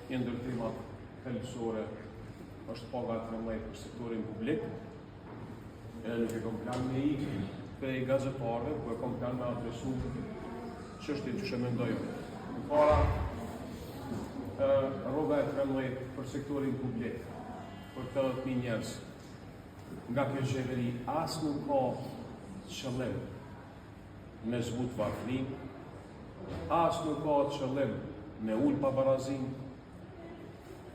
një ndërtimat thelbësore është paga 13 për sektorin publik. Edhe nuk e kom plan me i prej gazetarëve, po e kom plan me adresu çështjen që mendoj. Në para, rroga e 13 për sektorin publik, për 80.000 njerëz, nga kjo qeveri as nuk ka qëllim me zbut varfrin, as nuk ka qëllim me ul pabarazin,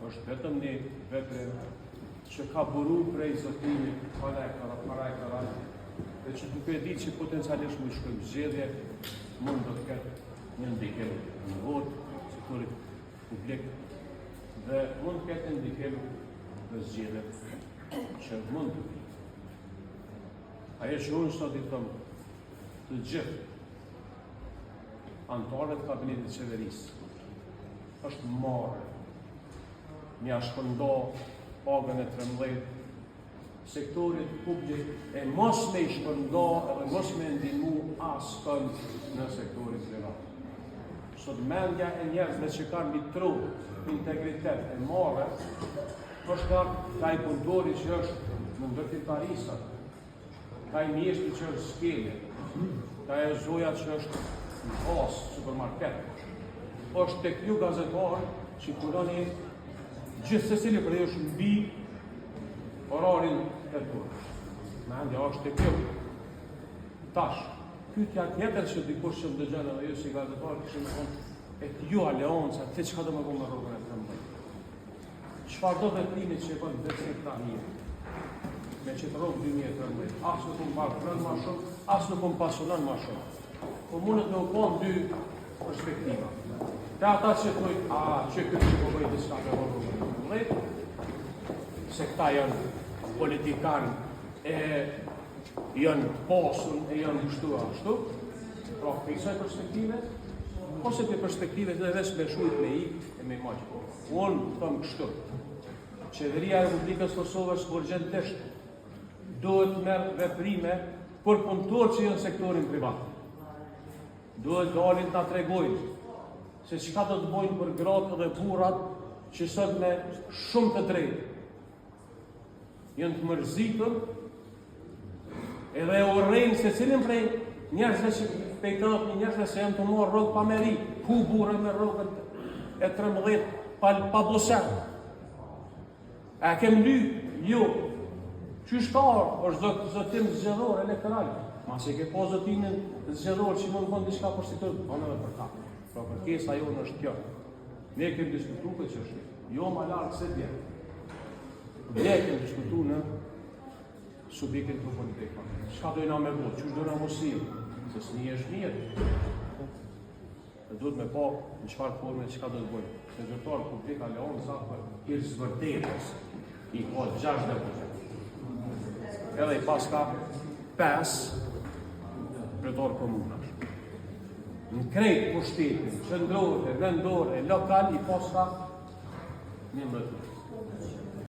është vetëm një veprim që ka buru prej zotrimit para e kara, dhe që duke e ditë që potencialisht më shkojmë zgjedhje, mund do të ketë një ndikim në votë sektorit publik dhe mund të ketë ndikim në zgjedhjet që mund të vi. Ajo që unë sot i thëmë të gjithë anëtarët kabinetit qeverisë është marrë mja shpërndo pagën e 13 sektorit publik e mos me i shpërndo edhe mos me ndihmu askën në sektorit privat. Sot mendja e njerëzve që kanë mitru integritet e marrë është ka i punëtori që është në ndërtimtarisat, ka i mjeshti që është skele, ka e zoja që është në pas, supermarket, është tek ju gazetarë që kurani gjithë se cili për e është mbi orarin e turë. Mendja është tek ju. Tash, pyetja tjetër që dikush që më dëgjon edhe ju si gazetarë kishim thonë e ju a Leonca, ti çka do më bëj me rrugën e 13? Çfarë do veprimit që e bën vetë këta mirë? Me që të rrugë 2013, asë nuk më parë ma shumë, asë nuk më pasionon ma shumë. Po mundet me u konë dy perspektiva. Te ata që thujt, që këtë që po bëjt diska me rrugën e 13, se këta janë politikanë e janë posun e janë kështu ashtu, pra kësaj perspektive, ose për perspektive dhe vesh me shujt me i e me maqë. Unë thëmë kështu, Qeveria e Republikës Kosovës urgjentisht duhet merë veprime për punëtor që janë sektorin privat. Duhet dalin të tregojnë se çka do të bojnë për gratë dhe burrat që sot me shumë të drejtë janë të mërzitur edhe e urrejnë se cilin prej njerëzve që pejtohet një njerëzve se janë të morë rrugë pa meri, ku burë me rrugën e 13 pa boser. E kem ly, jo, qyshtar është zotim zgjedhor elektoral. Masi ke po zotimin zgjedhor që mund të bënë diçka për sektor, bënë edhe për ta. Pra kërkesa jonë është kjo. Ne kemi diskutuar këtë çështje. Jo më larg se dje. Ne kemi diskutuar në subjektin të politik. Çka do na me votë, çu do na mosim, se s'ni është mirë. Ne duhet me pa në çfarë forme çka do të bëjmë. Se zyrtar publik Leonca për hir vërtetës i ka 60%. Edhe i pas ka 5 drejtor komunash. Në krejt pushtetin, qendrore, vendore, lokal, i pas ka 11.